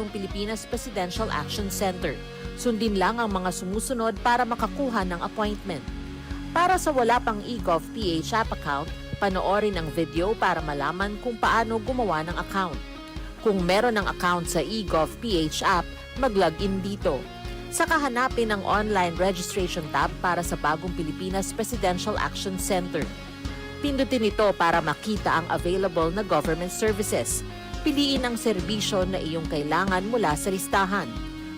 Pilipinas Presidential Action Center. Sundin lang ang mga sumusunod para makakuha ng appointment. Para sa wala pang eGov.ph app account, panoorin ang video para malaman kung paano gumawa ng account. Kung meron ng account sa eGov.ph app, mag-login dito. Saka hanapin ang online registration tab para sa Bagong Pilipinas Presidential Action Center. Pindutin ito para makita ang available na government services. Piliin ang serbisyo na iyong kailangan mula sa listahan.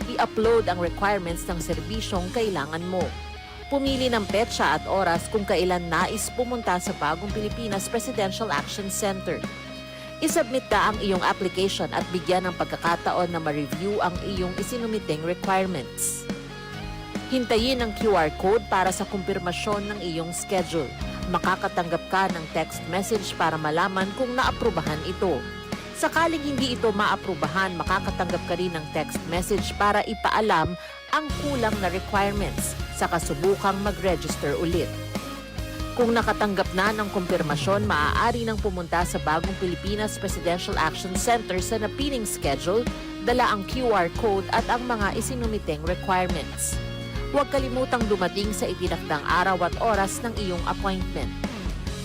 I-upload ang requirements ng serbisyong kailangan mo. Pumili ng petsa at oras kung kailan nais pumunta sa Bagong Pilipinas Presidential Action Center. I-submit na ang iyong application at bigyan ng pagkakataon na ma-review ang iyong isinumiting requirements. Hintayin ang QR code para sa kumpirmasyon ng iyong schedule. Makakatanggap ka ng text message para malaman kung naaprubahan ito. Sakaling hindi ito maaprubahan, makakatanggap ka rin ng text message para ipaalam ang kulang na requirements sa kasubukang mag-register ulit. Kung nakatanggap na ng kumpirmasyon, maaari nang pumunta sa Bagong Pilipinas Presidential Action Center sa napiling schedule, dala ang QR code at ang mga isinumiting requirements. Huwag kalimutang dumating sa itinakdang araw at oras ng iyong appointment.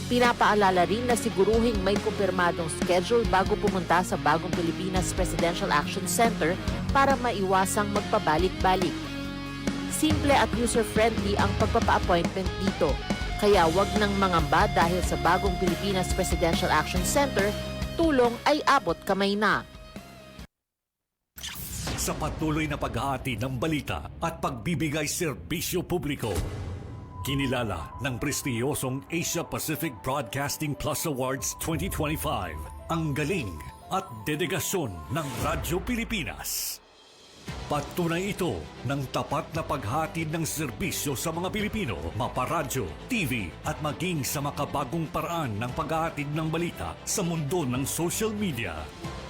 Pinapaalala rin na siguruhing may kumpirmadong schedule bago pumunta sa Bagong Pilipinas Presidential Action Center para maiwasang magpabalik-balik. Simple at user-friendly ang pagpapa-appointment dito, kaya wag nang mangamba dahil sa Bagong Pilipinas Presidential Action Center, tulong ay abot kamay na. Sa patuloy na paghahati ng balita at pagbibigay serbisyo publiko, kinilala ng prestiyosong Asia Pacific Broadcasting Plus Awards 2025 ang galing at dedigasyon ng Radyo Pilipinas. Patunay ito ng tapat na paghatid ng serbisyo sa mga Pilipino, maparadyo, TV at maging sa makabagong paraan ng paghahatid ng balita sa mundo ng social media.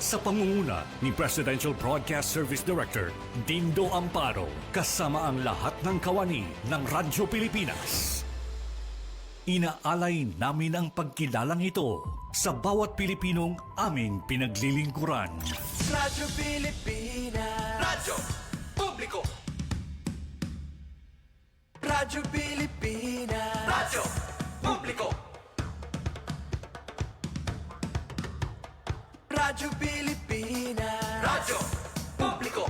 Sa pangunguna ni Presidential Broadcast Service Director Dindo Amparo, kasama ang lahat ng kawani ng Radyo Pilipinas. Inaalay namin ang pagkilalang ito sa bawat Pilipinong aming pinaglilingkuran. Radyo Pilipinas. Radyo Publiko. Radyo Pilipinas. Radyo Publiko. Radyo Pilipinas. Radyo Publiko.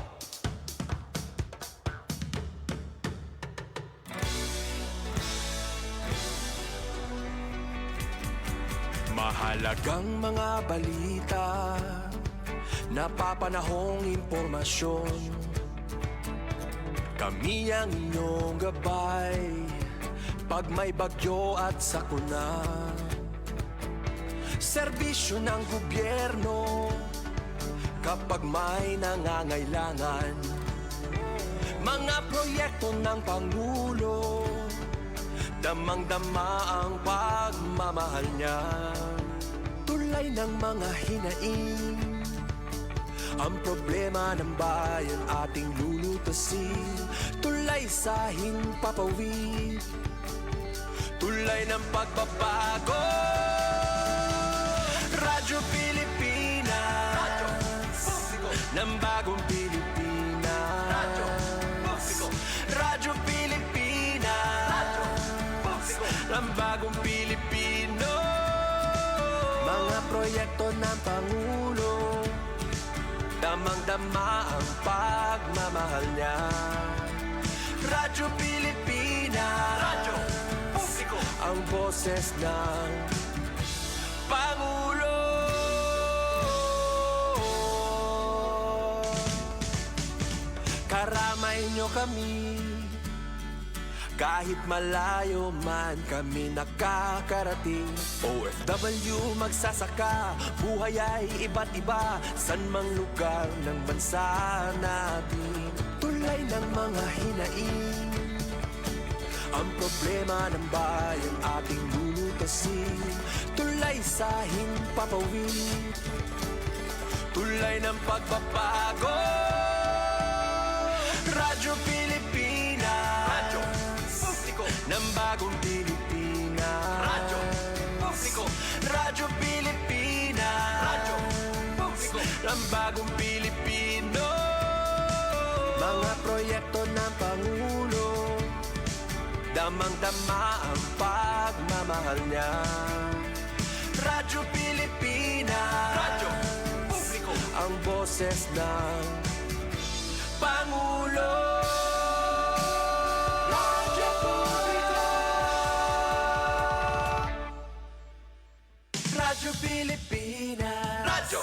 Mahalagang mga balita, napapanahong impormasyon. Kami ang inyong gabay pag may bagyo at sakuna. Serbisyo ng gobyerno kapag may nangangailangan. Mga proyekto ng Pangulo, damang-dama ang pagmamahal niya. Tulay ng mga hinaing, ang problema ng bayan ating lulutasin. Tulay sa himpapawid, tulay ng pagbabago. Radyo Pilipinas, Radyo Publiko ng Bagong Pilipinas. Radyo Publiko, Radyo Pilipinas, Radyo Publiko ng Bagong Pilipino. Mga proyekto ng Pangulo, damang-dama ang pagmamahal niya. Radyo Pilipinas, Radyo Publiko, ang boses ng Pangulo. Karamay nyo kami, kahit malayo man kami nakakarating. OFW magsasaka, buhay ay iba't iba, san mang lugar ng bansa natin. Tulay ng mga hinaing, ang problema ng bayan ating lulutasin. Tulay sa himpapawid, tulay ng pagbabago. Radyo Pilipinas, Radyo Publiko ng Bagong Pilipinas. Radyo Publiko, Radyo Pilipinas, Radyo Publiko ng Bagong Pilipino. Mga proyekto ng Pangulo, damang-dama ang pagmamahal niya. Radyo Pilipinas, radyo publiko, ang boses ng Pangulo. Radyo publiko, Radyo Pilipinas, radyo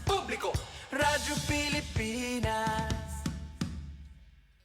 publiko, Radyo Pilipinas.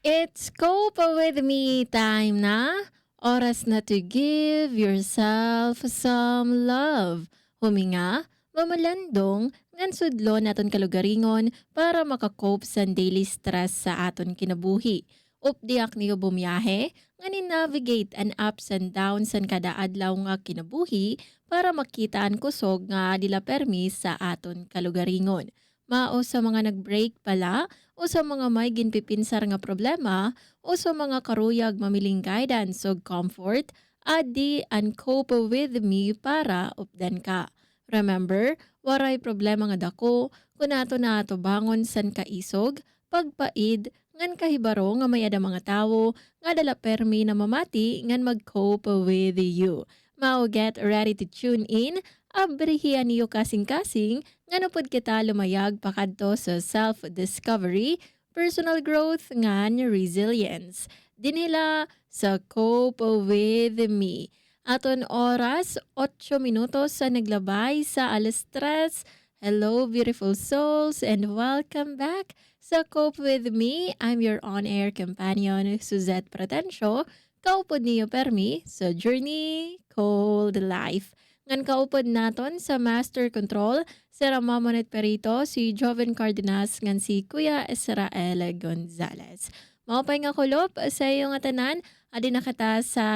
It's Cope with Me time na. Oras na to give yourself some love. Huminga, mamalandong, ngan sudlo naton kalugaringon para makakope sa daily stress sa aton kinabuhi. Updiak niyo bumiyahe, nga ni-navigate an ups and downs san kada adlaw nga kinabuhi para makita ang kusog nga dila permis sa aton kalugaringon. Mao sa mga nag-break pala, o sa mga may ginpipinsar nga problema, o sa mga karuyag mamiling guidance o comfort, adi and cope with me para updan ka. Remember, waray problema nga dako, kung ato na ato bangon san kaisog, pagpaid, ngan kahibaro nga may ada mga tawo, nga dala permi na mamati, ngan mag-cope with you. Mao get ready to tune in, abrihian niyo kasing-kasing, nga napod kita lumayag pakadto sa self-discovery, personal growth, ngan resilience. Dinila sa Cope with Me. Aton oras, 8 minutos sa naglabay sa alas 3. Hello beautiful souls and welcome back sa Cope with Me. I'm your on-air companion, Suzette Pratencio. Kaupod niyo permi sa Journey Called Life. Ngan kaupod naton sa Master Control, si Ramamonet Perito, si Joven Cardenas, ngan si Kuya Israel Gonzalez. Maupay nga kulop sa iyo nga tanan, adi na kita sa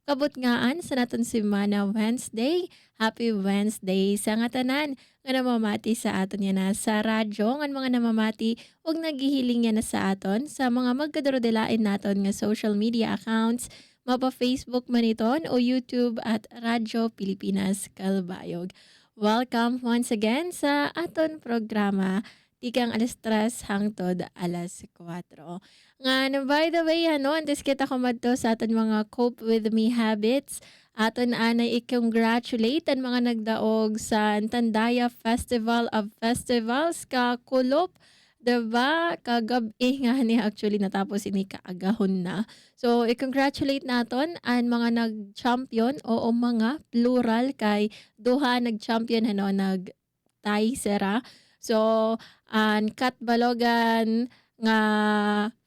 kabutngaan sa naton Semana Wednesday. Happy Wednesday sa nga tanan nga namamati sa aton yan na sa radyo, ngan mga namamati ug naghihiling yan na sa aton sa mga magkadurodelain naton nga social media accounts, mapa Facebook maniton o YouTube at Radyo Pilipinas Kalbayog. Welcome once again sa aton programa tikang alas 3 hangtod alas 4. Nga, by the way, antes kita kumadto sa aton mga Cope with Me habits, aton anay i-congratulate ang mga nagdaog sa Tandaya Festival of Festivals kakulop. Diba? Kagabi nga ni actually natapos ini kaagahon na. So, i-congratulate naton ang mga nag-champion o mga plural kay duha nag-champion nag-tie sera. So, ang Katbalogan nga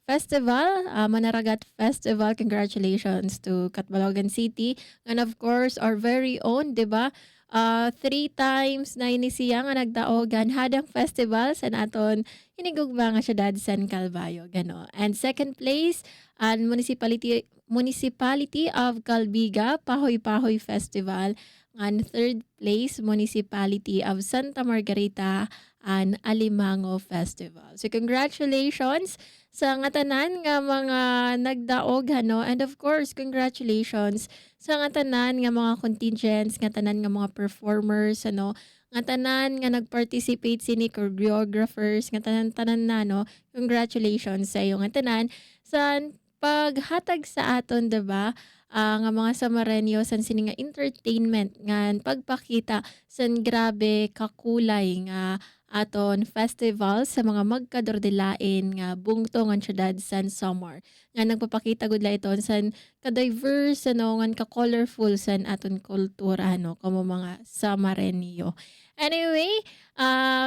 festival, Manaragat Festival, congratulations to Katbalogan City. And of course, our very own, diba? 3 times na inisiya nga nagdaogan hadang festival sa naton hinigugma nga syudad San Calvayo gano. And second place ang Municipality of Calbiga Pahoy-Pahoy Festival, and third place Municipality of Santa Margarita and Alimango Festival. So congratulations sa nga tanan nga mga nagdaog and of course congratulations sa nga tanan nga mga contingents, nga tanan nga mga performers nga tanan nga nag-participate sini choreographers, nga tanan na congratulations sa iyo nga tanan sa paghatag sa aton, diba? Nga mga Samareño san sini nga entertainment nga pagpakita san grabe kakulay nga aton festival sa mga magkadordelain nga bungtong ang syudad san Samar. Nga nagpapakita gud la iton san ka-diverse ngan ka-colorful san aton kultura como mga Samareño. Anyway,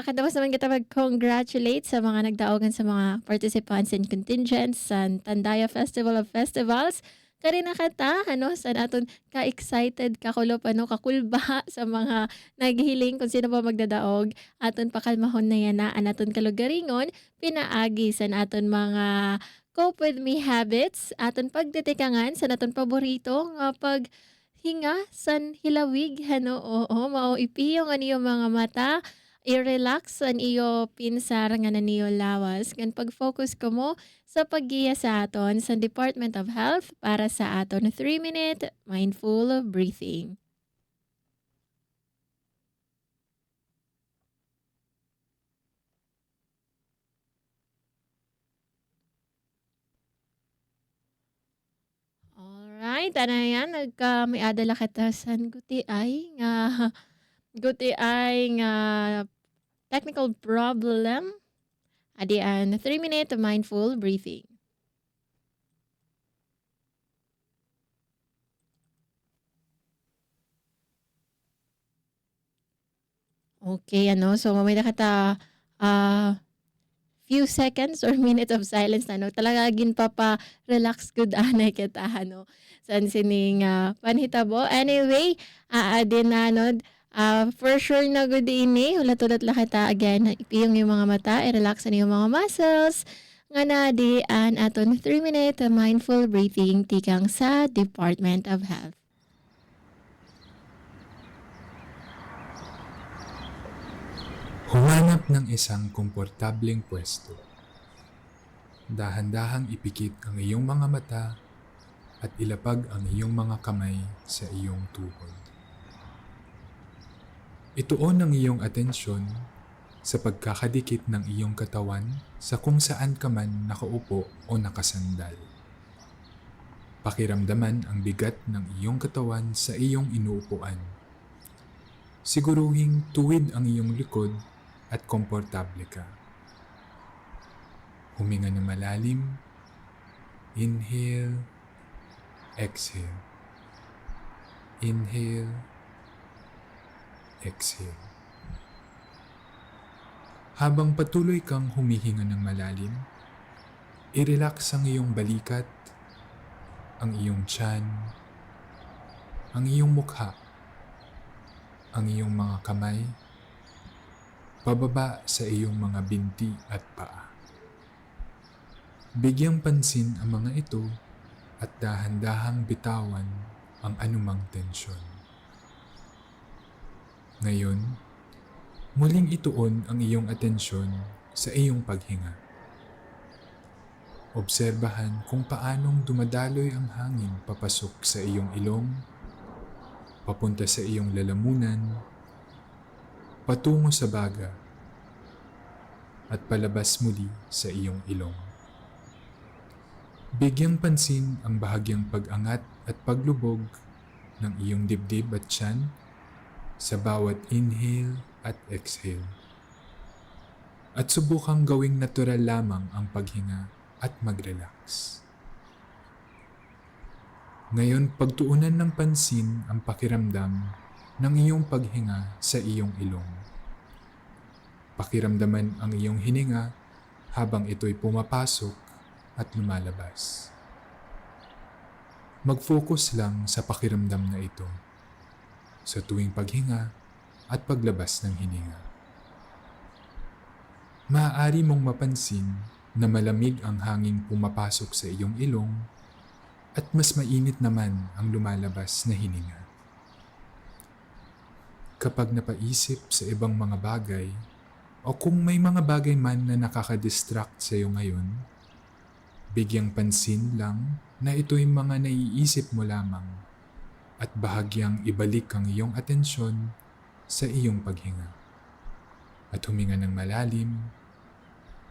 kadawas naman kita mag-congratulate sa mga nagdaogan sa mga participants and contingents sa Tandaya Festival of Festivals. Kari na kata, sa naton ka-excited, kakulop, kakulba sa mga naghihiling kung sino pa magdadaog. Aton pakalmahon na yan na aton kalugaringon, pinaagi sa naton mga Cope with Me habits, aton pagdetikangan sa naton paborito nga paghinga san hilawig, oo, mao ipiyo nga niyo mga mata, i-relax an iyo pinsar nga na niyo lawas, kan pag-focus ko mo sa paggiya sa aton sa Department of Health para sa aton 3-minute mindful breathing. alright, yan may adala katasan guti ay nga technical problem. Adian 3-minute mindful breathing. Okay, so mamaya kata few seconds or minute of silence talaga relax good anay kita san sining panhitabo. Anyway, din for sure na good ini ulat-ulat la kita again ipiyong yung mga mata, i-relax na yung mga muscles nga na di an aton 3-minute mindful breathing tikang sa Department of Health. Humanap ng isang komportableng pwesto. Dahan-dahang ipikit ang iyong mga mata at ilapag ang iyong mga kamay sa iyong tuhod. Ituon ang iyong atensyon sa pagkakadikit ng iyong katawan sa kung saan ka man nakaupo o nakasandal. Pakiramdaman ang bigat ng iyong katawan sa iyong inuupuan. Siguruhing tuwid ang iyong likod at komportable ka. Huminga na malalim. Inhale. Exhale. Inhale. Exhale. Habang patuloy kang humihinga ng malalim, i-relax ang iyong balikat, ang iyong tiyan, ang iyong mukha, ang iyong mga kamay, pababa sa iyong mga binti at paa. Bigyang pansin ang mga ito at dahan-dahang bitawan ang anumang tensyon. Ngayon, muling ituon ang iyong atensyon sa iyong paghinga. Obserbahan kung paanong dumadaloy ang hangin papasok sa iyong ilong, papunta sa iyong lalamunan, patungo sa baga, at palabas muli sa iyong ilong. Bigyang pansin ang bahagyang pag-angat at paglubog ng iyong dibdib at tiyan sa bawat inhale at exhale. At subukang gawing natural lamang ang paghinga at mag-relax. Ngayon, pagtuunan ng pansin ang pakiramdam ng iyong paghinga sa iyong ilong. Pakiramdaman ang iyong hininga habang ito'y pumapasok at lumalabas. Mag-focus lang sa pakiramdam na ito sa tuwing paghinga at paglabas ng hininga. Maaari mong mapansin na malamig ang hanging pumapasok sa iyong ilong at mas mainit naman ang lumalabas na hininga. Kapag napaisip sa ibang mga bagay o kung may mga bagay man na nakakadistract sa iyo ngayon, bigyang pansin lang na ito'y mga naiisip mo lamang at bahagyang ibalik ang iyong atensyon sa iyong paghinga at huminga ng malalim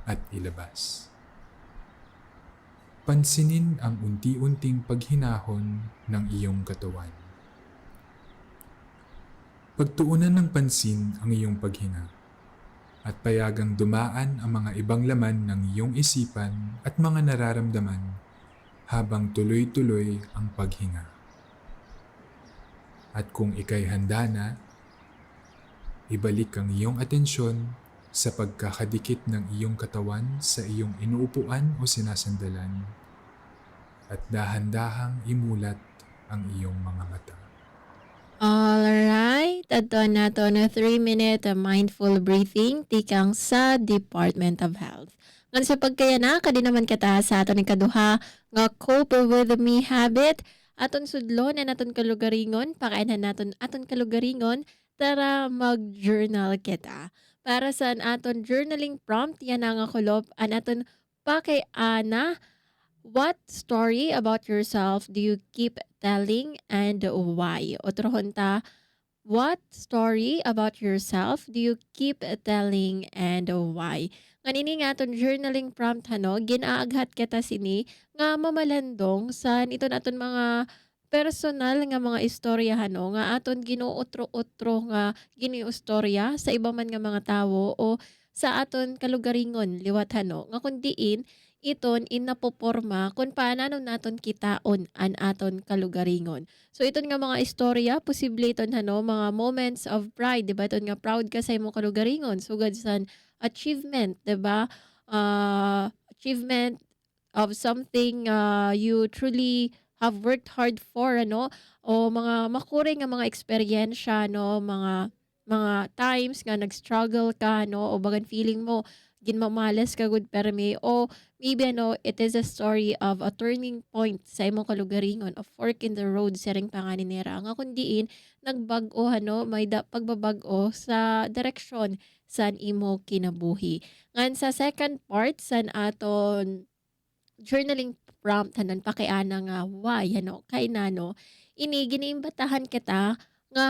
at ilabas. Pansinin ang unti-unting paghinahon ng iyong katawan. Pagtuunan ng pansin ang iyong paghinga at payagang dumaan ang mga ibang laman ng iyong isipan at mga nararamdaman habang tuloy-tuloy ang paghinga. At kung ika'y handa na, ibalik ang iyong atensyon sa pagkakadikit ng iyong katawan sa iyong inuupuan o sinasandalan at dahan-dahang imulat ang iyong mga mata. Alright, ato na 3-minute mindful breathing tikang sa Department of Health. Ngan sa pagkaya na, kadi naman kata sa aton ikaduha nga cope with me habit, aton sudlo na naton kalugaringon, pakainan naton aton kalugaringon, tara mag-journal kita. Para sa aton journaling prompt, yan ang kulop, an aton pakaiana. What story about yourself do you keep telling and why? Otrohon ta, what story about yourself do you keep telling and why? Nganini nga aton journaling prompt ginaaghat kita sini nga mamalandong sa ito naton mga personal nga mga istorya nga aton ginuutro-utro nga giniustorya sa iba man nga mga tawo o sa aton kalugaringon liwat nga kundiin iton inapoporma kung paano naton kitaon an aton kalugaringon. So iton nga mga istorya posible iton mga moments of pride, diba? Iton nga proud ka sa imong kalugaringon sugad san achievement, diba? Achievement of something you truly have worked hard for, o mga makuring nga mga eksperyensya, mga times nga nag-struggle ka, o bagan feeling mo ginmamalas ka good permi, o maybe it is a story of a turning point sa imong kalugaringon, a fork in the road sering panganin nira nga kundiin nagbag-o may pagbabag-o sa direksyon san imo kinabuhi. Ngan sa second part san aton journaling prompt pakiana nga why kay nano ini giniimbatahan kita nga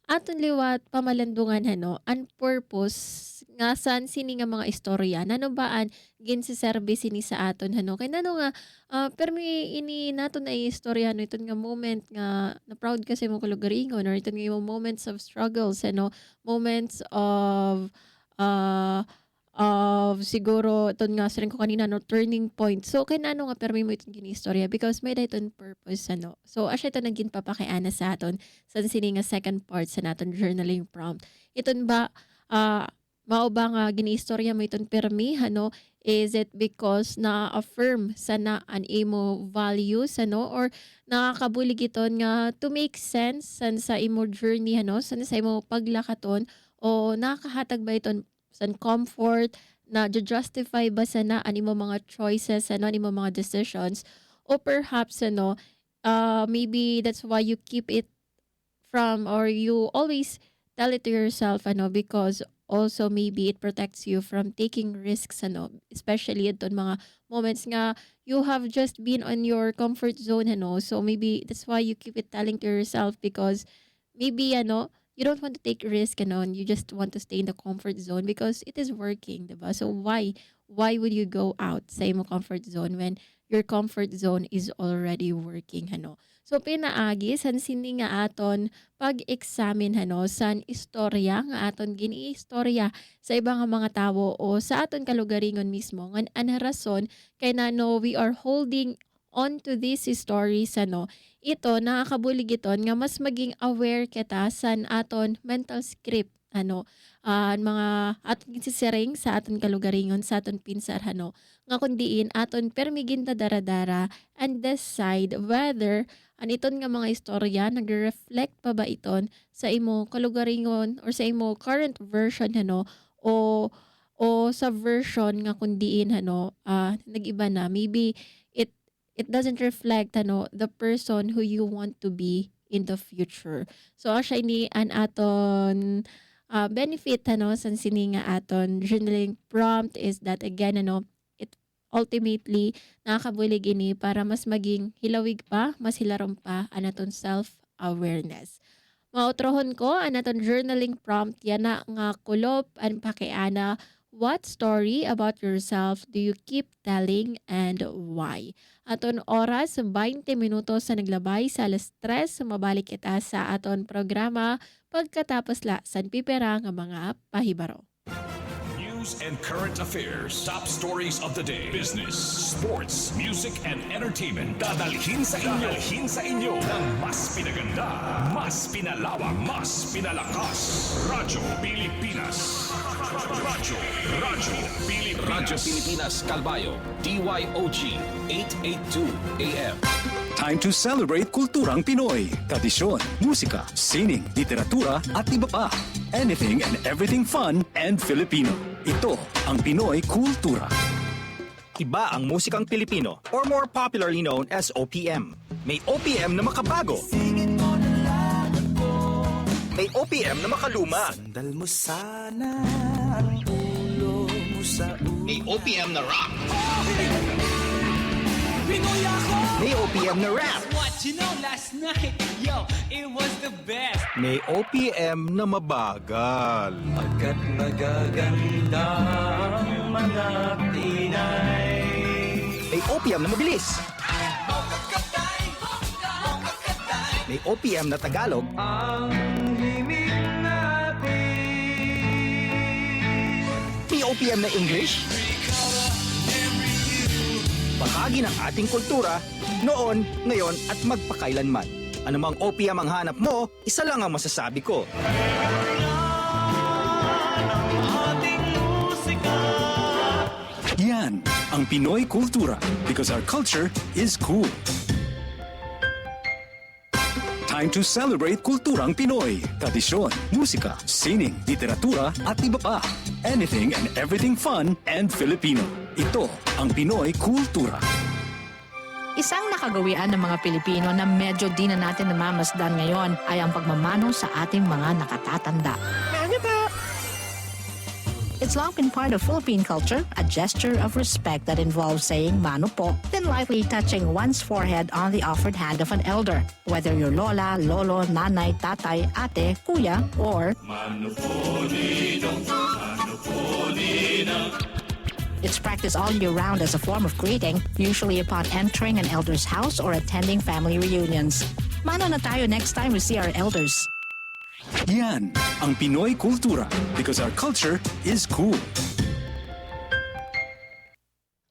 aton liwat pamalandungan an purpose nga san sini nga mga istorya baan ginsiservice sini sa aton kay nano nga permi ini naton na istorya iton nga moment nga na proud ka sa imong kalugaringon or iton nga imong moments of struggles moments of siguro iton nga siring ko kanina turning point. So kay nano nga permi mo iton ginistorya because may dayton purpose So asya ito naging papakiana sa aton sa sini nga second part sa naton journaling prompt. Iton ba mao ba nga ginistorya mo iton permi is it because na-affirm sana an imo values or nakakabulig iton nga to make sense san sa imo journey san sa imo paglakaton o nakakahatag ba iton san comfort na justify ba sana an imo mga choices an imo mga decisions o perhaps maybe that's why you keep it from or you always tell it to yourself because also maybe it protects you from taking risks especially iton mga moments nga you have just been on your comfort zone so maybe that's why you keep it telling to yourself because maybe you don't want to take risk and you just want to stay in the comfort zone because it is working, diba? So why would you go out sa imong comfort zone when your comfort zone is already working So pinaagi san sini nga aton pag-examine san istorya nga aton giniistorya sa ibang mga tawo o sa aton kalugaringon mismo ngan an rason kay nano we are holding on to these stories ito nakakabulig iton nga mas maging aware kita san aton mental script mga aton ginsisering sa aton kalugaringon sa aton pinsar nga kundiin aton permigin ta daradara and decide whether an iton nga mga istorya nagre-reflect pa ba iton sa imo kalugaringon or sa imo current version o sa version nga kundiin nag-iba na maybe it doesn't reflect the person who you want to be in the future. So asya ini an aton benefit san sini nga aton journaling prompt is that again it ultimately nakakabulig ini para mas maging hilawig pa, mas hilarom pa an aton self-awareness. Mautrohon ko an aton journaling prompt yana nga kulop an pakiana. What story about yourself do you keep telling and why? Aton oras 20 minutos sa naglabay sa alas 3 mabalik kita sa aton programa pagkatapos la san pipera nga mga pahibaro. News and current affairs, top stories of the day, business, sports, music and entertainment. Dadalhin sa inyo ng mas pinaganda, mas pinalawak, mas pinalakas. Radyo Pilipinas. Radyo Pilipinas Calbayo, DYOG 882 AM. Time to celebrate kulturang Pinoy. Tradisyon, musika, sining, literatura at iba pa. Anything and everything fun and Filipino. Ito ang Pinoy Kultura. Iba ang musikang Pilipino or more popularly known as OPM. May OPM na makabago. May OPM na makaluma. Sandal mo sana ang ulo mo sa May OPM na rock. May OPM na rap. What you know last night, yo, it was the best. May OPM na mabagal. Pagkat magaganda ang mga Pinay. May OPM na mabilis. May OPM na Tagalog may OPM na English. Bahagi ng ating kultura, noon, ngayon at magpakailanman. Anumang OPM ang hanap mo, isa lang ang masasabi ko. Yan ang Pinoy Kultura because our culture is cool. Time to celebrate kulturang Pinoy. Tradisyon, musika, sining, literatura at iba pa. Anything and everything fun and Filipino. Ito ang Pinoy Kultura. Isang nakagawian ng mga Pilipino na medyo di na natin namamasdan ngayon ay ang pagmamano sa ating mga nakatatanda. It's long been part of Philippine culture, a gesture of respect that involves saying mano po, then lightly touching one's forehead on the offered hand of an elder, whether your lola, lolo, nanay, tatay, ate, kuya, or it's practiced all year round as a form of greeting, usually upon entering an elder's house or attending family reunions. Mano na tayo next time we see our elders. Yan ang Pinoy Kultura because our culture is cool.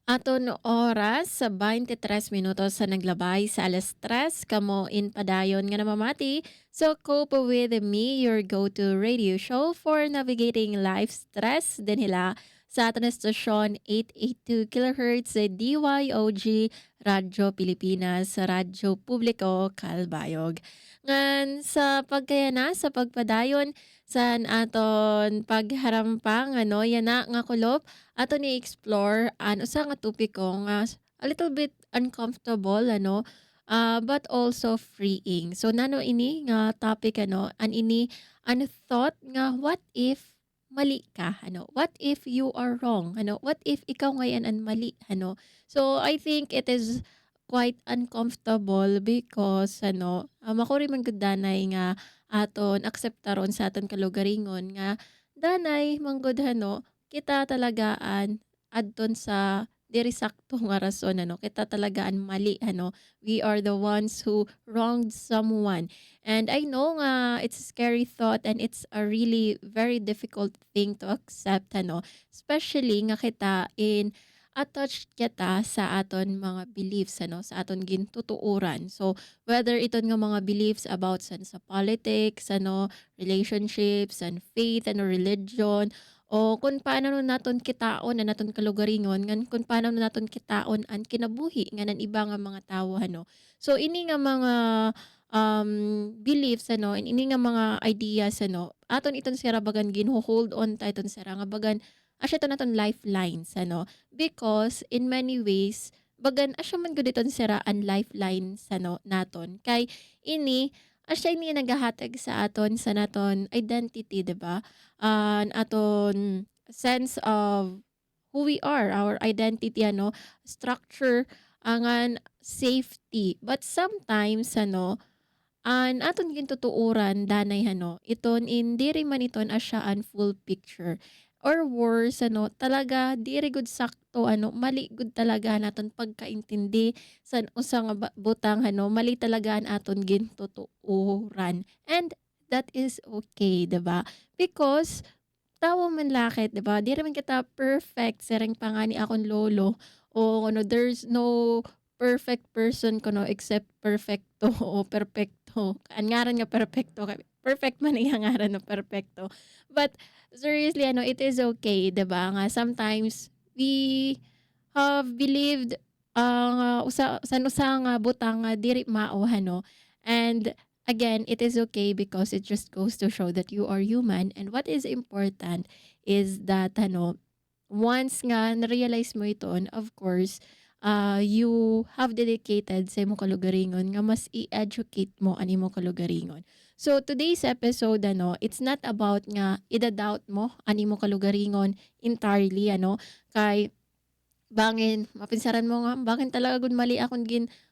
Aton oras sa 23 minutos sa naglabay sa alas 3 kamo in padayon nga namamati. So cope with me, your go-to radio show for navigating life stress din hila sa aton estasyon 882 kHz sa DYOG Radyo Pilipinas, Radyo Publiko Kalbayog. Ngan sa pagkayana sa pagpadayon san aton pagharampang yan na nga kulop aton i-explore usa nga topiko nga a little bit uncomfortable but also freeing. So nano ini nga topic an ini thought nga what if mali ka what if you are wrong what if ikaw ngayon an mali So I think it is quite uncomfortable because makuri man gud danay nga aton akseptaron sa aton kalugaringon nga danay manggod kita talagaan adton sa diri sakto nga rason kita talagaan mali we are the ones who wronged someone, and I know nga it's a scary thought and it's a really very difficult thing to accept especially nga kita attached kita sa aton mga beliefs sa aton gintutuuran. So whether iton nga mga beliefs about sa politics, relationships, and faith, religion, o kung paano naton kitaon na naton kalugaringon, ngan kung paano naton kitaon an kinabuhi nga nan iba nga mga tawo So ini nga mga beliefs ini nga mga ideas aton iton sira bagan ginho-hold on ta iton sira nga bagan asya to naton lifelines because in many ways bagan asya man gud iton sira an lifelines naton kay ini asya ini nagahatag sa aton sa naton identity, diba? Aton sense of who we are, our identity structure, angan safety, but sometimes an aton gintutuuran danay iton diri man iton asya an full picture. Or worse, talaga, di rin good sakto, mali good talaga naton pagkaintindi sa usang butang, mali talaga aton gintutuuran. And that is okay, diba? Because, tawo man lakit, diba? Di rin kita perfect, sereng pangani akong lolo, o there's no perfect person except perfecto o perfecto. Ang ngaran nga perfecto, perfect man ang ngaran no perfecto. But, seriously, it is okay, diba? Nga sometimes we have believed usa nga butang nga diri mao and again, it is okay because it just goes to show that you are human, and what is important is that once nga na-realize mo ito, of course, you have dedicated sa imong kalugaringon nga mas i-educate mo ang imong kalugaringon. So today's episode it's not about nga ida-doubt mo ang imong kalugaringon entirely kay bangin mapinsaran mo nga bangin talaga gud mali akong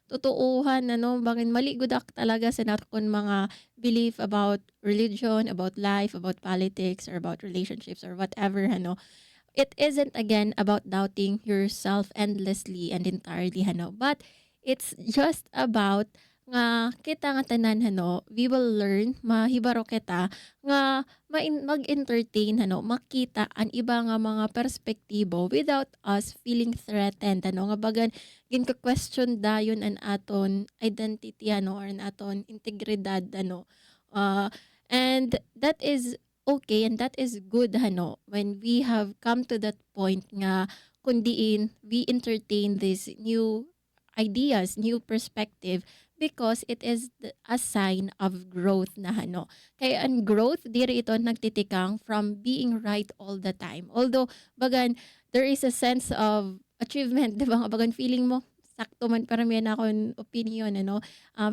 tutuuhan bangin mali gud ak talaga sa nakon mga belief about religion, about life, about politics, or about relationships, or whatever It isn't again about doubting yourself endlessly and entirely but it's just about nga kita nga tanan we will learn mahibaro kita nga mag-entertain makita ang iba nga mga perspektibo without us feeling threatened nga bagan ginka-question dayon an aton identity or an aton integridad uh, and that is okay and that is good when we have come to that point nga kundiin we entertain these new ideas, new perspective because it is a sign of growth na Kaya ang growth, diri ito nagtitikang from being right all the time. Although, bagan, there is a sense of achievement, di ba? Bagan, feeling mo, sakto man para may na akong opinion,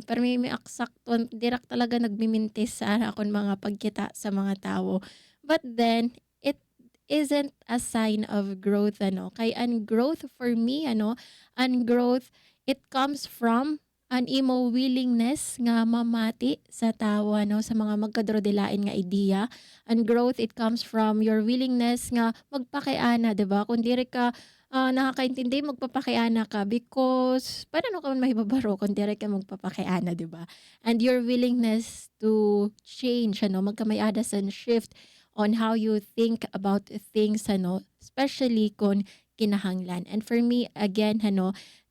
pero may sakto, direct talaga nagmimintis sa akong mga pagkita sa mga tao. But then, it isn't a sign of growth, Kaya ang growth for me, ang growth, it comes from an imo willingness nga mamati sa tao sa mga magkadrodilain nga idea. And growth, it comes from your willingness nga magpakiana, di ba? Kung diri ka nakakaintindi, magpapakiana ka because paano ka man mahibabaro kung diri ka magpapakiana, di ba? And your willingness to change, magkamayada and shift on how you think about things, especially kung kinahanglan. And for me, again,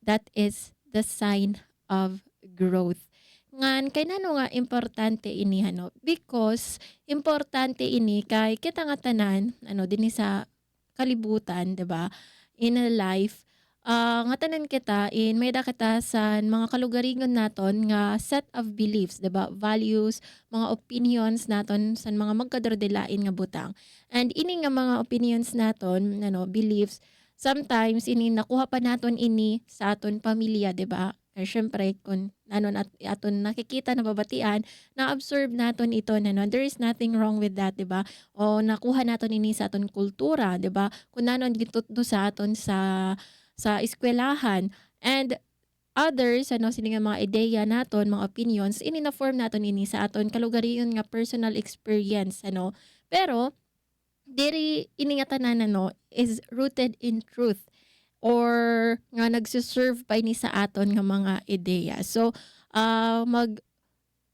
that is the sign of growth. Ngan kay nano nga importante ini because importante ini kay kita nga tanan dinhi sa kalibutan, 'di ba? In a life nga tanan kita may da kita sa mga kalugaringon naton nga set of beliefs, 'di ba? Values, mga opinions naton sa mga magkadrodilain nga butang. And ini nga mga opinions naton, beliefs, sometimes nakuha pa naton ini sa aton pamilya, 'di ba? Kaya syempre kung aton nakikita na babatian, na-absorb naton ito there is nothing wrong with that, 'di ba? O nakuha naton ini sa aton kultura, 'di ba? Kung nanon gitutdo sa aton sa eskwelahan and others sini nga mga ideya naton, mga opinions, na form naton ini sa aton kalugariyon nga personal experience, Pero diri ini nga tanan is rooted in truth or nga nagsiserve pa ini sa aton nga mga ideya. So mag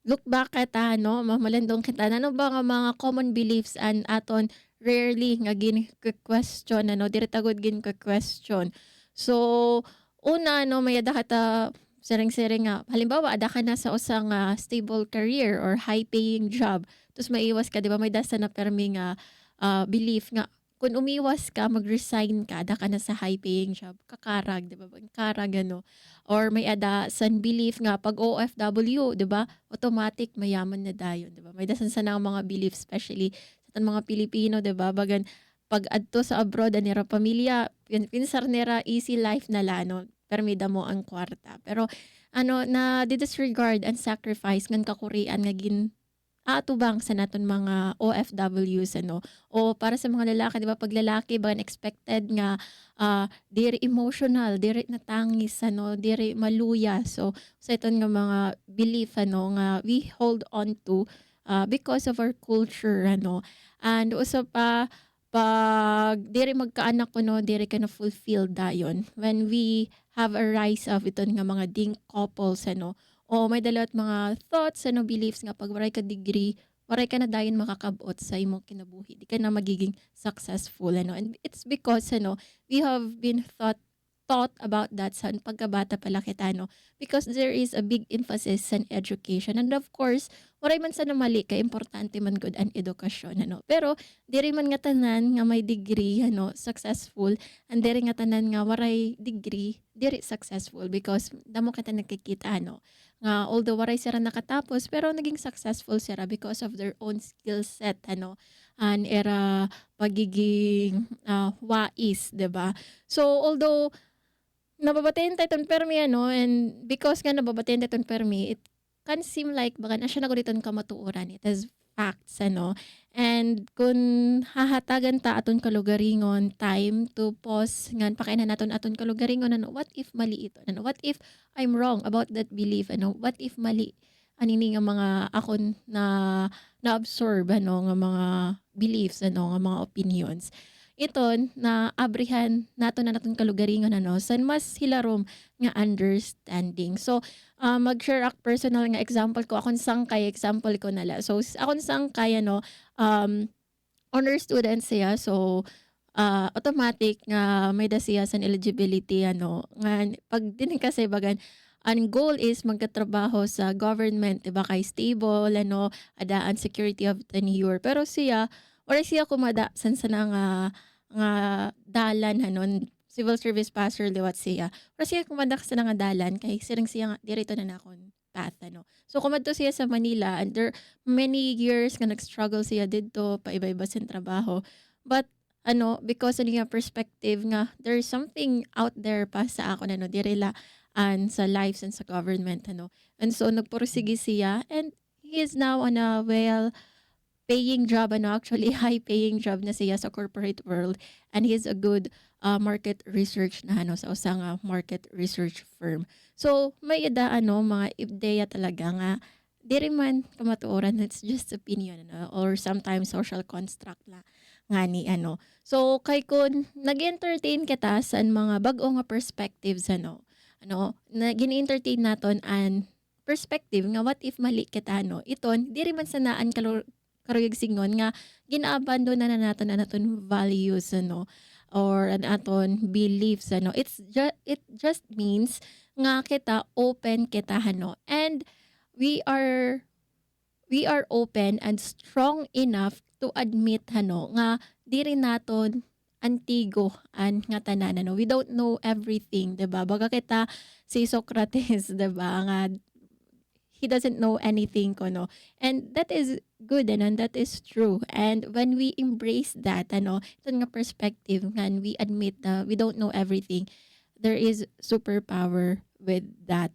look back kita mamalandong kita ba nga mga common beliefs and aton rarely nga gin-question diri tagod gin-question. So una may ada kata sering-sering nga halimbawa ada ka na sa usang stable career or high paying job tapos maiwas ka, di ba, may dasa na permi nga belief nga kung umiwas ka, mag-resign ka, ada ka na sa high-paying job, kakarag, di ba? Karag, Or may ada san belief nga, pag OFW, di ba? Automatic, mayaman na dayon, di ba? May dasan sa mga belief, especially sa mga Pilipino, di ba? Bagan, pag adto sa abroad, anira pamilya, pinsar nira easy life na permida mo ang kwarta. Pero, na disregard and sacrifice ngan kakurian nga atubang sa naton mga OFWs o para sa mga lalaki, di ba, pag lalaki ba expected nga diri emotional, diri natangis diri maluya, so sa iton nga mga belief nga we hold on to because of our culture and also pag diri magkaanak diri ka na fulfilled dayon when we have a rise of iton nga mga ding couples o may dalawat mga thoughts, beliefs nga pag waray ka degree, waray ka na dayon makakabot sa imong kinabuhi. Di ka na magiging successful. And it's because we have been taught about that sa pagkabata pala kita. Because there is a big emphasis sa education. And of course, waray man sa mali ka, importante man good ang edukasyon. Pero, diri man nga tanan nga may degree, successful, and diri nga tanan nga waray degree, diri successful because damo kita nakikita, nga although waray sila nakatapos pero naging successful sila because of their own skill set and era pagiging wais, 'di ba? So although nababatayin tayo permi and because nga nababatayin tayo permi, it can seem like baka na siya nagoditon ka matuoran, it has facts and kung hahatagan ta aton kalugaringon time to pause ngan pakainan naton aton kalugaringon what if mali ito what if I'm wrong about that belief what if mali anini nga mga akon na absorb nga mga beliefs nga mga opinions iton na abrihan naton na naton kalugaringon san mas hilarom nga understanding. So mag-share ak personal nga example ko akon sangkay example ko nala. So akon sangkay honor student siya. So automatic nga may da siya sa eligibility nga pag din kasi bagan ang goal is magkatrabaho sa government, diba, kay stable, adaan security of tenure. Pero siya, siya kumada san sa nga dalan, civil service passer, liwat siya. Pero siya kumada sa nga dalan, kay sirang siya nga, dirito na nakon path, So kumadto siya sa Manila, and there many years nga nag-struggle siya dito, paiba-iba sa trabaho. But, because nga perspective nga, there's something out there pa sa ako, dirila, and sa lives and sa government and so nagpursige siya and he is now on a paying job actually high paying job na siya sa corporate world and he is a good market research na sa usang market research firm. So may mga ideya talaga nga diri man kamatuoran, it's just opinion or sometimes social construct la nga ni so kay kun nag-entertain kita sa mga bag-o nga perspectives na gini-entertain naton an perspective nga what if mali kita iton diri man sa naan karuyag singon nga ginaabandon na naton values or an aton beliefs it just means nga kita open kita and we are open and strong enough to admit nga diri naton antigo nga tanan we don't know everything, diba? Baga kita si Socrates, diba, nga he doesn't know anything and that is good and that is true. And when we embrace that ito nga perspective nga we admit na we don't know everything, there is superpower with that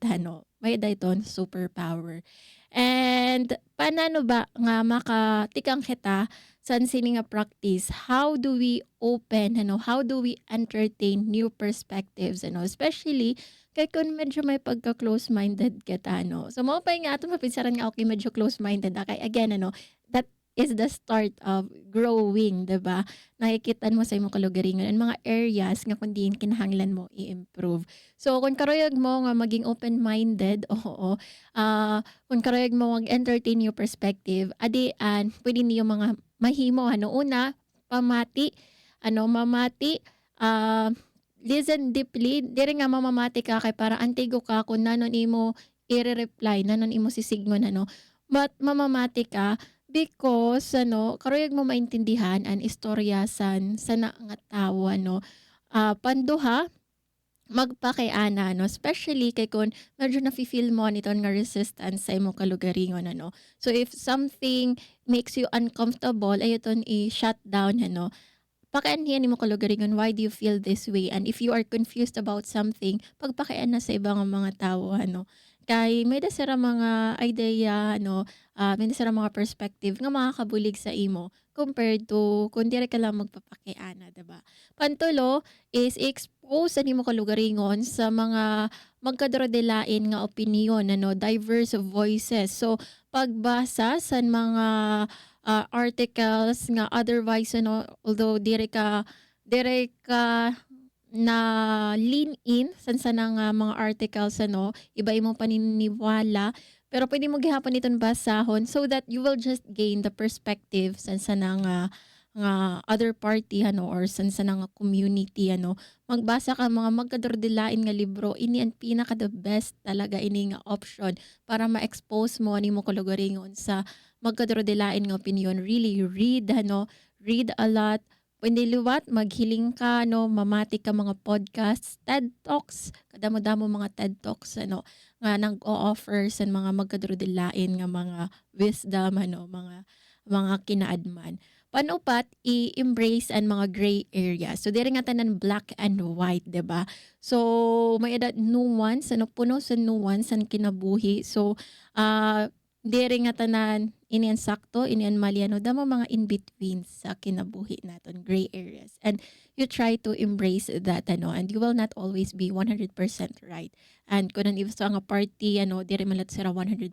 may dayton superpower. And paano ba nga makatikang kita san sini nga practice? How do we open, how do we entertain new perspectives, especially kay kung medyo may pagka-close-minded kita, So mo pa nga atong mapinsaran nga okay medyo close-minded kay again that is the start of growing, diba? Nakikitan mo sa imong kalugaringon and mga areas nga kundi kinahanglan mo i-improve. So kung karoyag mo nga maging open-minded, kung karoyag mo mag-entertain your perspective, adian pwede niyo mga mahimo una pamati listen deeply diri nga mamamati ka kay para antigo ka kung nanon imo i-reply nanon imo sisignon but mamamati ka because karoyag mo maintindihan an istorya sa nga tawo panduha magpakiana especially kay kun medyo nafi-feel mo niton nga resistance sa imong kalugaringon so if something makes you uncomfortable ayoton i-shut down pakianhian nimo kalugaringon why do you feel this way, and if you are confused about something pagpakian na sa ibang mga tawo kay may da sira mga idea may da sira mga perspective nga makakabulig sa imo compared to kung diri ka lang magpapakiana, diba? Pantulo is expose ani mo kalugaringon sa mga magkadrodelain nga opinion diverse voices. So pagbasa sa mga articles nga otherwise although diri ka na lean in sa mga articles iba imong paniniwala pero pwede mo gihapon iton basahon so that you will just gain the perspective sa nga other party or sa nga community magbasa ka mga magkadordelain nga libro, ini ang pinaka the best talaga ini nga option para ma-expose mo ani mo kalugaringon sa magkadordelain nga opinion. Really read read a lot. Pwede liwat, maghiling ka, mamati ka mga podcasts, TED Talks, kadamo-damo mga TED Talks, nga nag-o-offer sa mga magkadrodelain nga mga wisdom, mga kinaadman. Panupat, i-embrace ang mga gray areas. So, diri nga tanan black and white, diba? So, may edad nuance, puno sa nuance ang kinabuhi. So, diri nga tanan inian sakto, inian mali, damo mga in-between sa kinabuhi naton, gray areas. And you try to embrace that, and you will not always be 100% right. And kung ang ibig sa nga party, diri malat sira 100%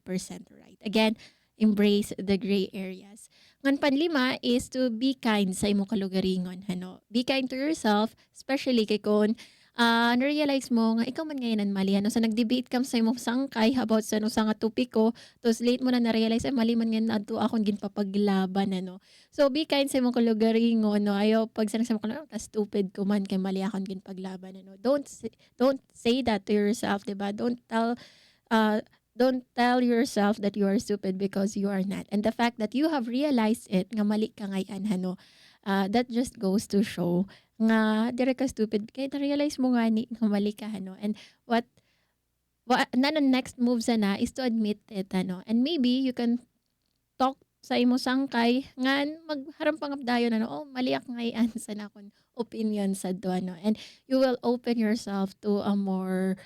right. Again, embrace the gray areas. Ngan panlima is to be kind sa imong kalugaringon. Ano? Be kind to yourself, especially kay kon na-realize mo nga ikaw man ngayon ang mali. Ano? So nag-debate kam sa imong sangkay about sa ano sa nga topiko, tapos late mo na na-realize ay mali man nga adto akong ginpapaglaban. Ano? So be kind sa imong kalugaringon. No? Ayaw pag sa mo ka stupid ko man kay mali akong ginpaglaban. Ano? Don't say that to yourself, diba? Don't tell yourself that you are stupid because you are not. And the fact that you have realized it, nga mali ka ngayon, ano, that just goes to show nga dire ka stupid kaya na-realize mo nga nga mali ka, ano. And what na next move na is to admit it, ano. And maybe you can talk sa imo sangkay nga magharam pangabdayon, ano, oh mali ak ngayon sa nakon opinion sa do, ano. And you will open yourself to a more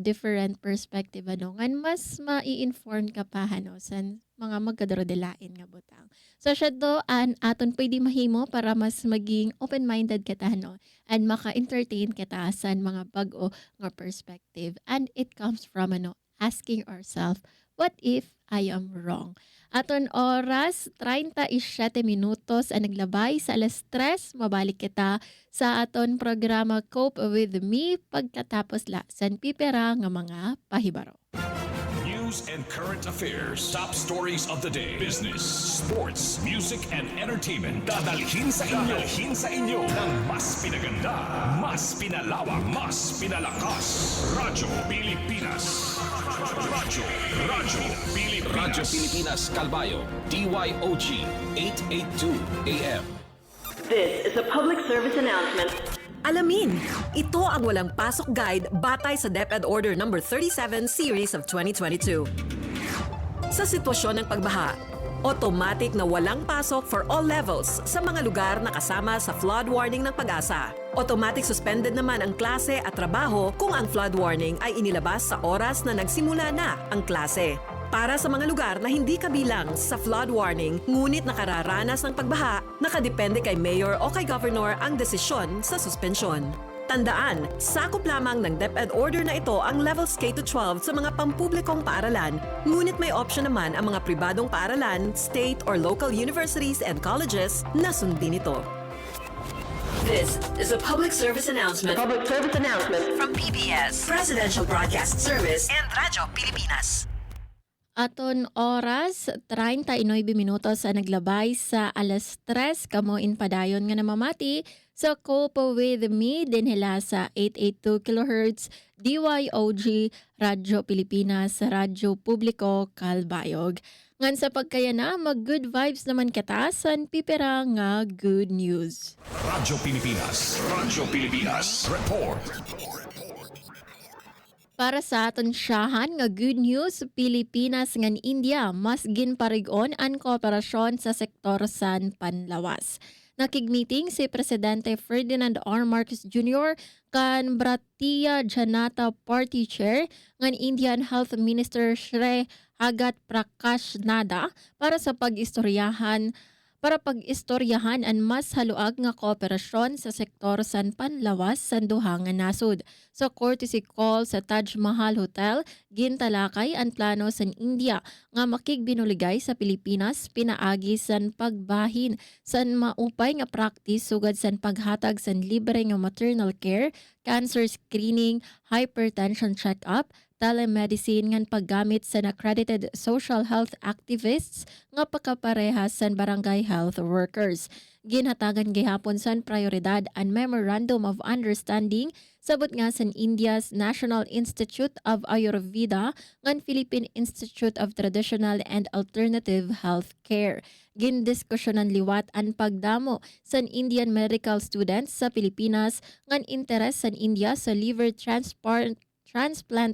different perspective, ano, ngan mas mai-inform ka pa, ano, sa mga magkadarodelain nga butang. So siya do aton pwede mahimo para mas maging open-minded ka ta, ano, and maka-entertain ka ta sa mga bag-o nga perspective. And it comes from, ano, asking ourselves, what if I am wrong? Aton oras, 37 minutos ang naglabay sa alas 3. Mabalik kita sa aton programa Cope With Me pagkatapos la san pipera nga mga pahibaro. News and current affairs. Top stories of the day. Business, sports, music, and entertainment. Dadalhin sa inyo ng mas pinaganda, mas pinalawak, mas pinalakas. Radyo Pilipinas. Radyo Pilipinas Calbayo. DYOG 882 AM. This is a public service announcement. Alamin, ito ang walang pasok guide batay sa DepEd Order No. 37 Series of 2022. Sa sitwasyon ng pagbaha, automatic na walang pasok for all levels sa mga lugar na kasama sa flood warning ng Pag-asa. Automatic suspended naman ang klase at trabaho kung ang flood warning ay inilabas sa oras na nagsimula na ang klase. Para sa mga lugar na hindi kabilang sa flood warning ngunit nakararanas ng pagbaha, nakadepende kay Mayor o kay Governor ang desisyon sa suspensyon. Tandaan, sakop lamang ng DepEd order na ito ang levels K-12 sa mga pampublikong paaralan, ngunit may option naman ang mga pribadong paaralan, state or local universities and colleges na sundin ito. This is a public service announcement. From PBS, Presidential Broadcast Service and Radyo Pilipinas. Aton oras, 39 minutos ang naglabay sa alas 3. Kamoin padayon nga namamati sa Cope With Me dinhila sa 882 kHz DYOG Radyo Pilipinas Radyo Publiko Calbayog. Ngan sa pagkayana, mag-good vibes naman katasan pipera nga good news. Radyo Pilipinas. Report. Para sa aton siyahan nga good news, Pilipinas ngan India mas ginparigon ang kooperasyon sa sektor san panlawas. Nakigmeeting si Presidente Ferdinand R. Marcos Jr. kan Bharatiya Janata Party Chair ngan Indian Health Minister Shri Agat Prakash Nada para pag-istoryahan ang mas haluag nga kooperasyon sa sektor san panlawas san duha nga nasud. Sa courtesy call sa Taj Mahal Hotel, gintalakay ang plano san India nga makigbinuligay sa Pilipinas pinaagi san pagbahin san maupay nga practice sugad san paghatag san libre nga maternal care, cancer screening, hypertension check-up, telemedicine ngan paggamit sa accredited social health activists nga pagkaparehas sa barangay health workers. Ginhatagan gihapon san prioridad ang Memorandum of Understanding sabot nga sa India's National Institute of Ayurveda ngan Philippine Institute of Traditional and Alternative Health Care. Gindiskusyonan liwat ang pagdamo sa Indian medical students sa Pilipinas ngan interes sa India sa liver transplant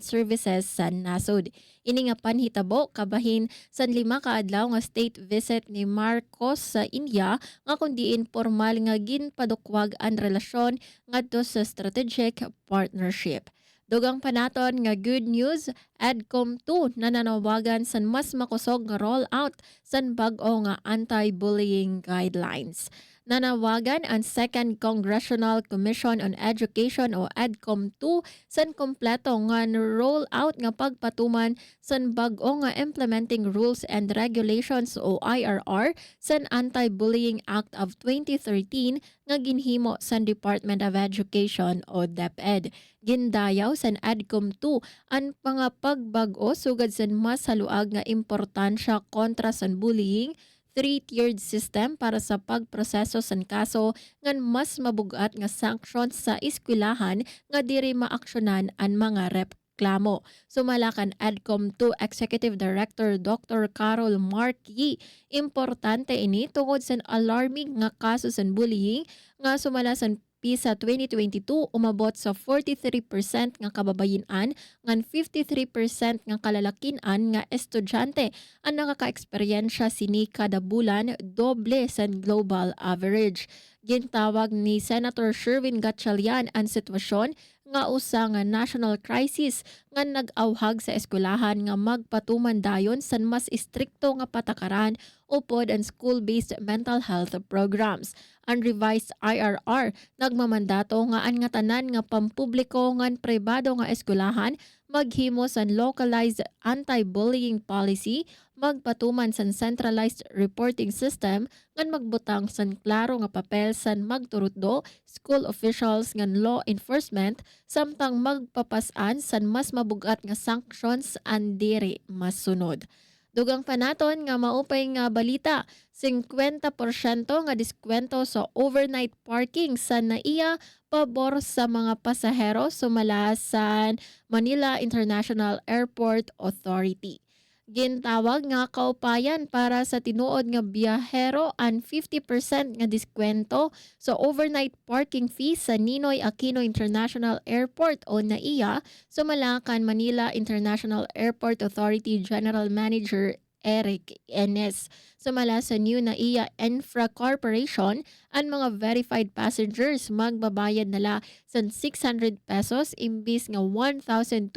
services sa nasod. Ini nga panhitabo kabahin sa 5 kaadlaw nga state visit ni Marcos sa India nga kundiin formal nga ginpadukwag ang relasyon ngadto sa strategic partnership. Dugang panaton nga good news, ADCOM 2 nananawagan sa mas makusog nga rollout sa bag-o nga anti-bullying guidelines. Nanawagan ang Second Congressional Commission on Education o EDCOM2 san kompleto nga roll-out nga pagpatuman san bag-o nga Implementing Rules and Regulations o IRR san Anti-Bullying Act of 2013 nga ginhimo san Department of Education o DepEd. Gindayaw san EDCOM2 ang mga pagbag-o sugad san mas haluag nga importansya kontra san bullying, 3-tiered system para sa pagproseso san kaso ngan mas mabugat nga sanctions sa eskwelahan nga diri maaksyonan ang mga reklamo. Sumalakan EDCOM2 Executive Director Dr. Carol Markey, importante ini tungod sa alarming nga kaso san bullying nga sumala sa PISA 2022 umabot sa 43% nga kababayen-an ngan 53% nga kalalakin-an nga estudyante ang nakaka-eksperyensya sini kada bulan, doble sa global average. Gintawag ni Senator Sherwin Gatchalian ang sitwasyon nga usa nga national crisis nga nag-awhag sa eskwelahan nga magpatuman dayon san mas istrikto nga patakaran upod ang school-based mental health programs. Ang revised IRR nagmamandato nga ang nga tanan nga pampubliko ngan pribado nga eskwelahan maghimo san localized anti-bullying policy, magpatuman san centralized reporting system, ngan magbutang san klaro nga papel san magturutdo, school officials ngan law enforcement, samtang magpapasan san mas mabugat nga sanctions ang diri masunod. Dugang panaton nga maupay nga balita, 50% nga diskwento sa overnight parking sa naiya pabor sa mga pasahero sumala sa Manila International Airport Authority. Gintawag nga kaupayan para sa tinuod nga biyahero ang 50% nga diskwento sa overnight parking fee sa Ninoy Aquino International Airport o NAIA sumalakan Manila International Airport Authority General Manager Eric Enes. Sumala sa new NAIA Infra Corporation, ang mga verified passengers magbabayad nala sa 600 pesos imbis nga 1,200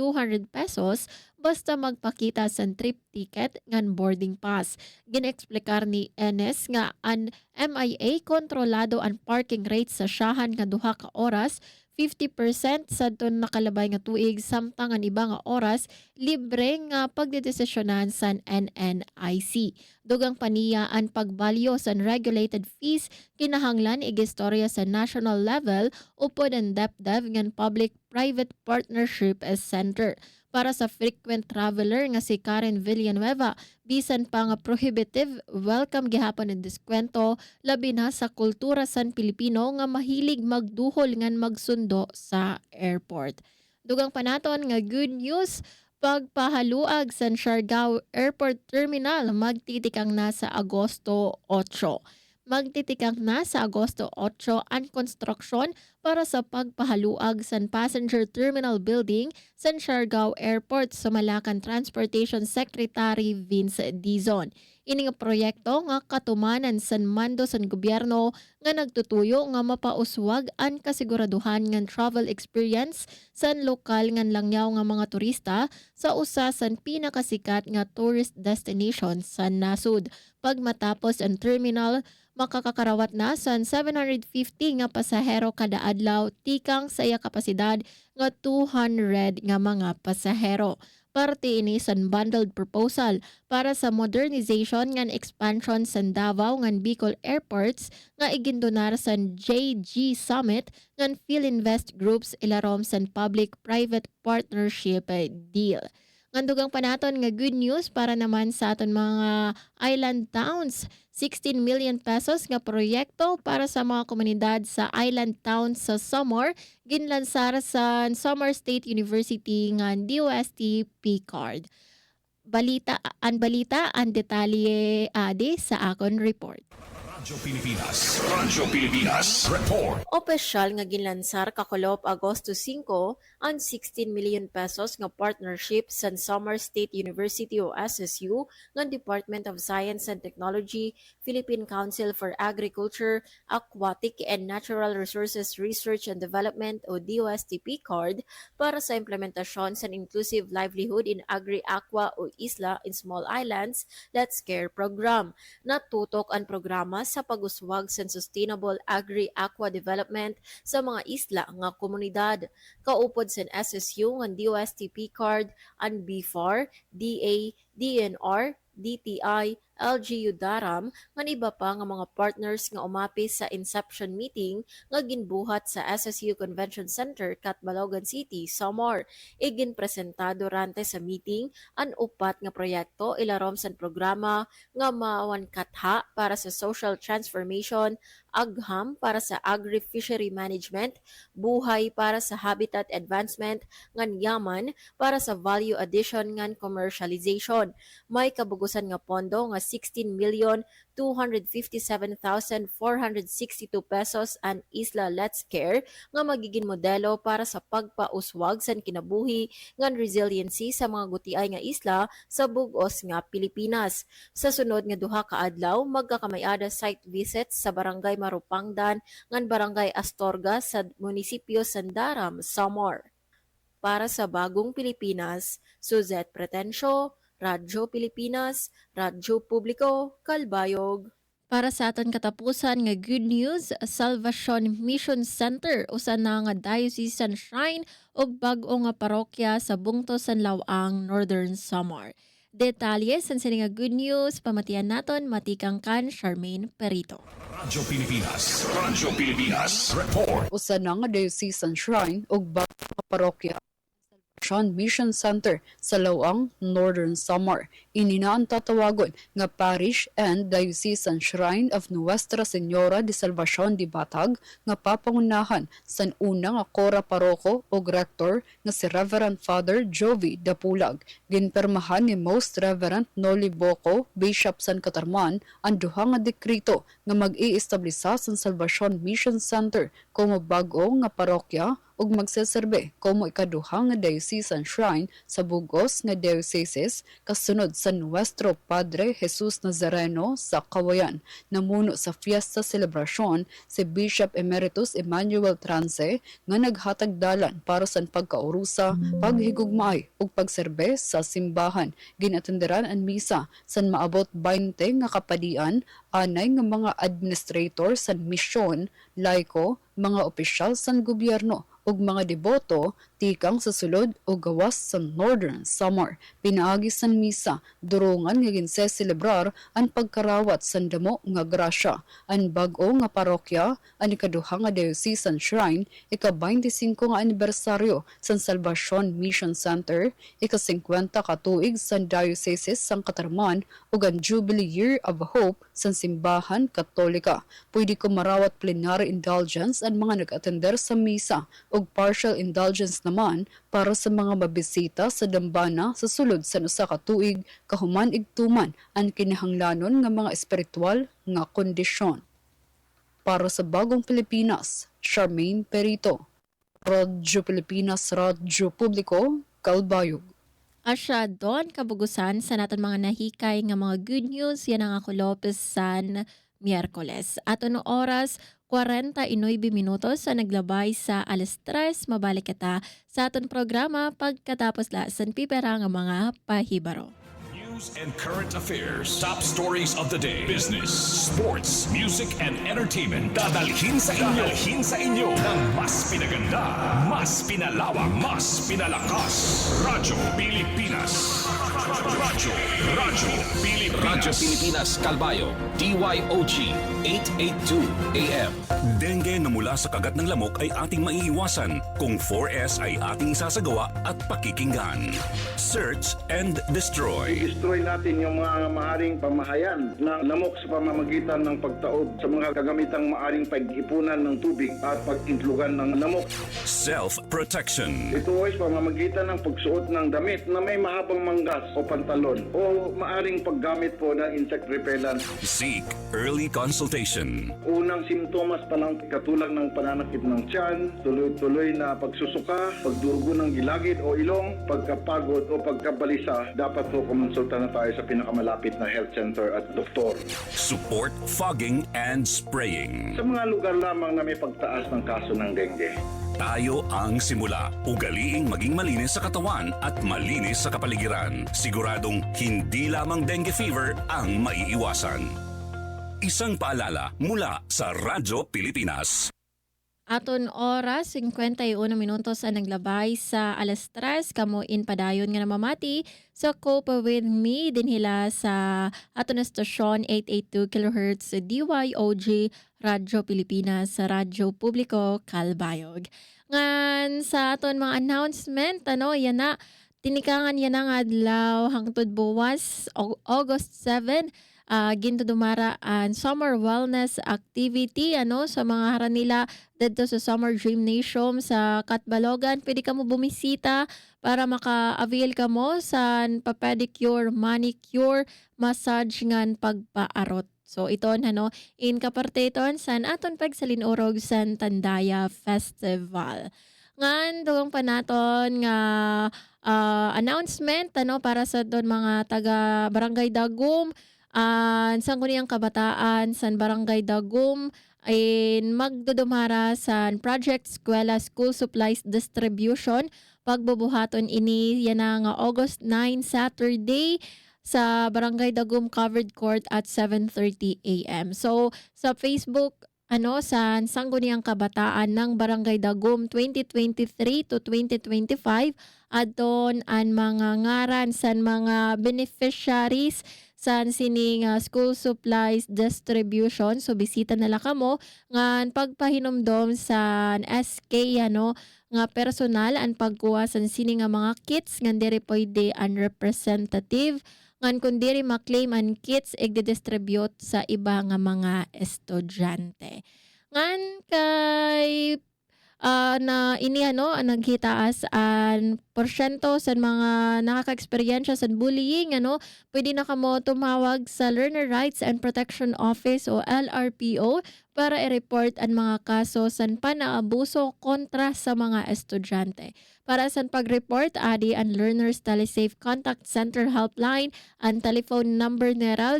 pesos basta magpakita sa trip ticket ngan boarding pass. Ginexplikar ni Enes nga ang MIA kontrolado ang parking rate sa siyahan nga duha ka oras, 50% sa ton nakalabay nga tuig samtang ang iba nga oras libre nga pagdedesisyonan sa NNIC. Dugang paniya ang pagbalyo sa regulated fees kinahanglan igistorya sa national level upod ang DepDev ngan public-private partnership as center. Para sa frequent traveler nga si Karen Villanueva, bisan pa nga prohibitive, welcome gihapon ang diskwento labi na sa kultura san Pilipino nga mahilig magduhol ngan magsundo sa airport. Dugang panaton nga good news, pagpahaluag sa Siargao Airport Terminal magtitikang na sa Agosto 8. Magtitikang na sa Agosto 8 ang konstruksyon para sa pagpahaluag sa Passenger Terminal Building sa Siargao Airport sa Malacan Transportation Secretary Vince Dizon. Ini nga proyekto nga katumanan sa mando sa gobyerno nga nagtutuyo nga mapauswag ang kasiguraduhan ng travel experience sa lokal nga langyaw nga mga turista sa usa sa pinakasikat nga tourist destination sa nasud. Pagmatapos ang terminal, makakakarawat na sa 750 nga pasahero kada adlaw tikang sa iya kapasidad nga 200 nga mga pasahero. Parte ini sa bundled proposal para sa modernization ngan expansion sa Davao ngan Bicol Airports nga igindonar sa JG Summit ngan PhilInvest Groups ilarom sa public-private partnership deal. Ngandugang panaton nga good news para naman sa aton mga island towns. 16 million pesos nga proyekto para sa mga komunidad sa island towns sa Samar ginlansar sa Samar State University nga DOST P-Card. Balita ang detalye adi sa akon report. Radyo Pilipinas Report. Opisyal nga ginlansar kakolop Agosto 5 ang 16 million pesos nga partnership sa Samar State University o SSU ng Department of Science and Technology, Philippine Council for Agriculture, Aquatic and Natural Resources Research and Development o DOST P-Card para sa implementasyon sa Inclusive Livelihood in Agri-Aqua o Isla in Small Islands Let's Care program. Natutok ang programa sa pag-uswag sa sustainable agri-aqua development sa mga isla nga komunidad. Kaupod sa SSU ng DOSTP card ang B4, DA, DNR, DTI, LGU Daram nga iba pa nga mga partners nga umapis sa inception meeting nga ginbuhat sa SSU Convention Center, Catbalogan City, Samar. Igin presentado rante sa meeting ang upat nga proyekto ilarom sa programa nga maawan katha para sa social transformation, agham para sa agri-fishery management, buhay para sa habitat advancement, ngan yaman para sa value addition ngan commercialization. May kabugusan nga pondo nga 16,257,462 pesos ang Isla Let's Care nga magiging modelo para sa pagpauswag sa kinabuhi ngan resiliency sa mga gutiay nga isla sa bug-os nga Pilipinas. Sa sunod nga duha ka adlaw magkakamayada site visits sa Barangay Marupangdan ngan Barangay Astorga sa munisipyo Sandaram, Samar. Para sa Bagong Pilipinas, Suzette Pretencio, Radyo Pilipinas, Radyo Publiko, Kalbayog. Para sa aton katapusan nga good news, Salvation Mission Center usa na nga diocesan shrine ug bag-o nga parokya sa bungtos san Lawang, Northern Samar. Detalye sa sini nga good news pamatian naton matikang kan Charmaine Perito. Radyo Pilipinas Report. Usa na nga diocesan shrine ug bag-o nga parokya Salvation Mission Center sa Lawang, Northern Samar. Inina ang tatawagon nga Parish and Diocesan Shrine of Nuestra Señora de Salvacion de Batag nga papangunahan sa una nga Kora Paroko o Rector nga si Reverend Father Jovi Dapulag. Ginpermahan ni Most Reverend Noli Boco, Bishop San Catarman, ang duha nga dekrito nga mag-iestablisa sa Salvation Mission Center como bag-o nga parokya ug magseserbe como ikaduha nga diocesan shrine sa bugos nga dioceses kasunod sa Nuestro Padre Jesus Nazareno sa Kawayan. Namuno sa fiesta celebration si Bishop Emeritus Emmanuel Trance nga naghatag dalan para sa pagkaurusa, paghigugmaay ug pagserbe sa simbahan. Ginatenderan ang misa san maabot 20 nga kapadian, anay nga mga administrator sa misyon, laiko, mga opisyal sa gobyerno ug mga deboto tikang sa sulod o gawas sa Northern Samar. Pinaagi sa misa, durungan nga ginse-celebrar ang pagkarawat sa damo nga grasya. Ang bag-o nga parokya, ang ikaduha nga diocesan shrine, ika-25 nga anibersaryo sa Salvation Mission Center, ika-50 katuig sa Diocese San Catarman ug ang Jubilee Year of Hope sa Simbahan Katolika. Pwede ko marawat plenary indulgence ang mga nag-atender sa misa ug partial indulgence naman para sa mga mabisita sa dambana sa sulod sa usa ka tuig kahuman igtuman ang kinahanglanon nga mga espiritual nga kondisyon. Para sa Bagong Pilipinas, Charmaine Perito, Radyo Pilipinas, Radyo Publiko, Kalbayog. Asya doon kabugusan sa naton mga nahikay nga mga good news yan ang ako Lopez San Miyerkules. At ano oras 49 minutos sa naglabay sa alas 3 mabalik kita sa aton programa pagkatapos lasan pipera nga mga pahibaro. News and current affairs. Top stories of the day. Business, sports, music, and entertainment. Dadalhin sa inyo ng mas pinaganda, mas pinalawak, mas pinalakas. Radyo Pilipinas. Radyo Pilipinas. Radyo Pilipinas Kalbayo, DYOG 882 AM. Dengue na mula sa kagat ng lamok ay ating maiiwasan kung 4S ay ating sasagawa at pakikinggan. Search and destroy. Destroy natin yung mga maaring pamahayan ng lamok sa pamamagitan ng pagtaob sa mga kagamitang maaring pag-ipunan ng tubig at pag-intlugan ng lamok. Self-protection. Ito ay sa pamamagitan ng pagsuot ng damit na may mahabang manggas o pantalon o maaring paggamit po ng insect repellent. Seek early consultation. Unang simptomas pa lang katulad ng pananakit ng tiyan, tuloy-tuloy na pagsusuka, pagdurugo ng gilagid o ilong, pagkapagod o pagkabalisa, dapat po kumonsulta na tayo sa pinakamalapit na health center at doktor. Support fogging and spraying. Sa mga lugar lamang na may pagtaas ng kaso ng dengue. Tayo ang simula. Ugaliing maging malinis sa katawan at malinis sa kapaligiran. Siguradong hindi lamang dengue fever ang maiiwasan. Isang paalala mula sa Radyo Pilipinas. Aton oras, 51 minutos ang naglabay sa alas 3. Kamo in padayon nga namamati sa Cope with Me dinhila sa aton na stasyon 882 kHz DYOG Radyo Pilipinas sa Radyo Publiko Calbayog. Ngan sa aton mga announcement, yan na, tinikangan yan ang adlaw hangtod buwas August 7. Ginto dumara ang summer wellness activity sa mga haran nila dito sa Summer Dream Nation sa Katbalogan. Pwede ka mo bumisita para maka-avail ka mo sa pa-pedicure, manicure, massage ngan pagpaarot. So ito in kaparteton san aton pagsalinurog san Tandaya Festival. Ngan dugang pa naton nga announcement para sa don mga taga Barangay Dagum. San kuniyang kabataan san Barangay Dagum in magdudumara sa Project Eskwela School Supplies Distribution. Pagbubuhaton ini yan nga August 9 Saturday sa Barangay Dagum Covered Court at 7:30 a.m. So sa Facebook sa Sangguniang Kabataan ng Barangay Dagum 2023 to 2025 adton ang mga ngaran san mga beneficiaries san sining school supplies distribution. So bisita nala kamo ngan pagpahinomdom sa SK nga personal ang pagkuha san sining mga kits ngan diri pwede ang representative ngan kun diri ma-claim ang kits igdi-distribute sa iba nga mga estudyante. Ngan kay na ini naghitaas ang porsyento sa mga nakaka-eksperyensya sa bullying pwede na kamo tumawag sa Learner Rights and Protection Office o LRPO para i-report ang mga kaso sa panaabuso kontra sa mga estudyante. Para sa pag-report, adi ang Learners Telesafe Contact Center Helpline. Ang telephone number nera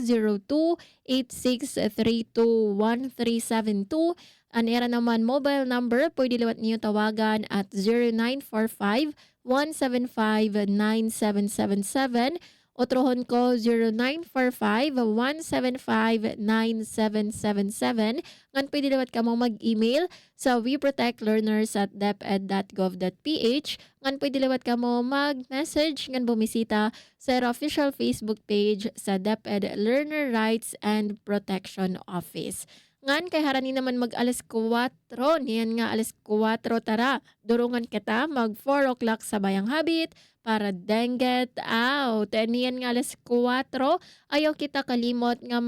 02-8632-1372. Ang era naman mobile number, pwede liwat niyo tawagan at 0945-175-9777. Otrohon ko 0945-175-9777. Ngan pwede liwat ka mo mag-email sa weprotectlearners@deped.gov.ph. Ngan pwede liwat ka mo mag-message ngan bumisita sa official Facebook page sa DepEd Learner Rights and Protection Office. Ngan kay harani naman mag alas 4, niyan nga alas 4 tara, durungan kita mag 4 o'clock sa Bayang Habit para denget out. And niyan nga alas 4, ayaw kita kalimot nga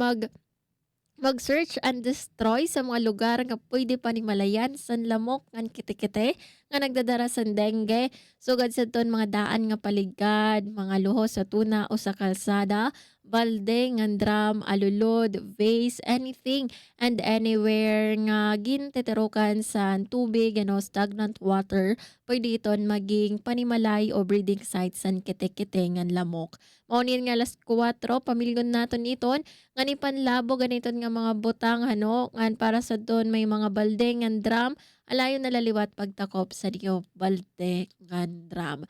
mag-search and destroy sa mga lugar nga pwede pa ning malayan san lamok ngan kite-kite nga nagdadara sa dengue. Sugad sa ton mga daan nga paligad, mga luho sa tuna o sa kalsada, balde, ngan drum, alulod, vase, anything and anywhere nga ginteterokan sa tubig, stagnant water, pwede iton maging panimalay o breeding site san kite-kite ngan lamok. Maunin nga alas 4, pamilgon naton iton, nga ni panlabo ganiton nga mga butang ngan para sa don may mga balde ngan drum, alayo nalaliwat pagtakop sa diyo balde ngan drum.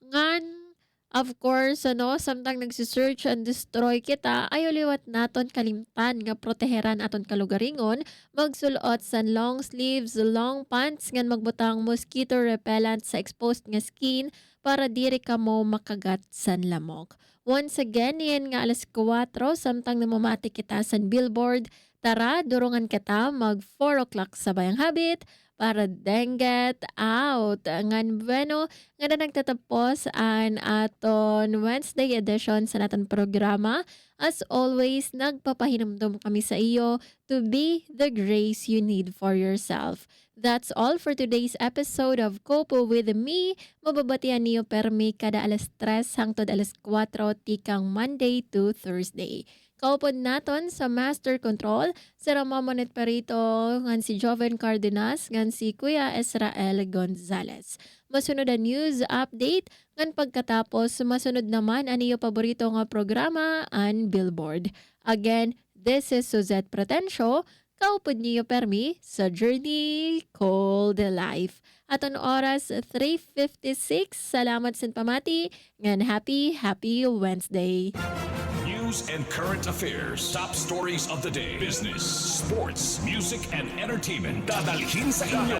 Ngan of course, samtang nagsisearch and destroy kita, ayaw liwat naton kalimtan nga proteheran aton kalugaringon, magsulot sa long sleeves, long pants, ngan magbutang mosquito repellent sa exposed nga skin para diri ka mo makagat san lamok. Once again, yan nga alas 4, samtang namamati kita sa billboard, tara, durungan kita mag 4 o'clock sa Bayang Habit, para denget out. Ngan bueno, nga na nagtatapos ang aton Wednesday edition sa naton programa. As always, nagpapahinumdum kami sa iyo to be the grace you need for yourself. That's all for today's episode of Kopo with Me. Mababatian niyo permi kada alas 3 hangtod alas 4 tikang Monday to Thursday. Kaupod naton sa Master Control, si Ramamonet Perito, ngan si Joven Cardenas, ngan si Kuya Israel Gonzalez. Masunod ang news update, ngan pagkatapos, masunod naman ang iyo paborito nga programa, ang Billboard. Again, this is Suzette Protencio, kaupod niyo permi sa Journey Called Life. At ang oras 3:56, salamat sa pamati, ngan happy Wednesday. news and current affairs, top stories of the day, business, sports, music, and entertainment. Dadalhin sa inyo